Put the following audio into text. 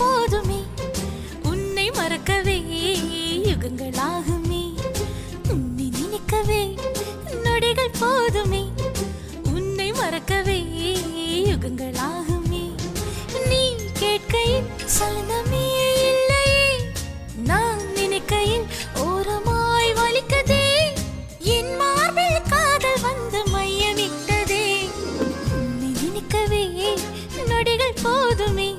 போதுமே உன்னை மறக்கவே யுகங்களாகுமே உன்னை நினைக்கவே நொடிகள் போதுமே உன்னை மறக்கவே யுகங்களாகுமே நீ கேட்கையில் சலனமே இல்லையே நான் நினைக்கையில் ஓரமாய் வலிக்கதே என் மார்பில் காதல் வந்து மையமிட்டதே உன்னை நினைக்கவே நொடிகள் போதுமே